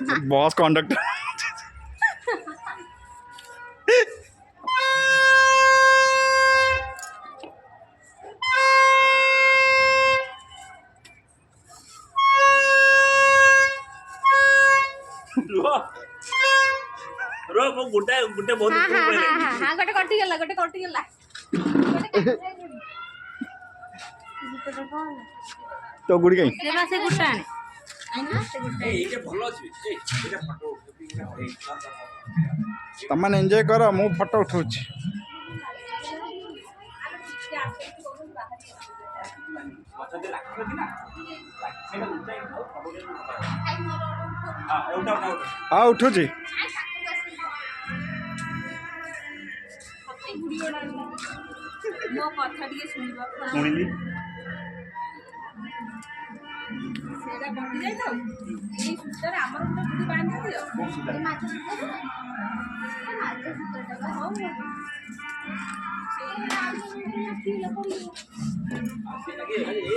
boss conductor रो वो गुड्डे गुड्डे बहुत हाँ ऊपर हाँ में हाँ हाँ गोटे कटि गला गोटे तो गुड़ी कहीं से मासे गुटा आने आइना से गुटा ए ये भलो अछि ए एटा फोटो तमन एंजॉय करो मु फोटो उठाउछि अच्छा दे लाख ना सेटा ऊंचाई हां उठा उठा हां उठुछि मो कथा ଟିକେ सुनिबा सुनिली सेटा बंटी जाय तो एई सुतर हमर गुटे गुडी बांधी दियो ए माछ सुतर ए माछ सुतर हो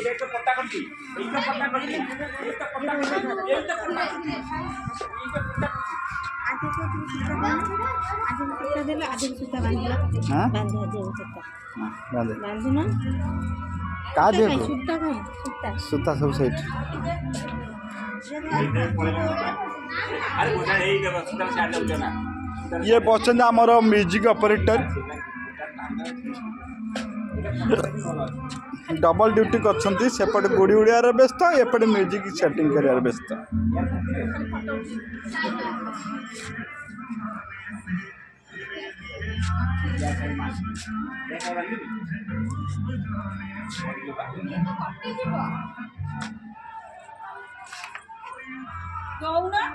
ये तो पट्टा करती ये तो पट्टा करती ये तो पट्टा करती ये तो पट्टा आज सूता बांधिला हां बांधा दे सूता बांधे बांधु ना का दे सूता सूता सुता सब साइड अरे मुझे यही देबो सुता छाड़ दो ना ये पसंद आमर म्यूजिक ऑपरेटर डबल ड्यूटी करछंती सेपट गुड़ी उड़ियार व्यस्त एपटे म्यूजिक सेटिंग करियार व्यस्त कौन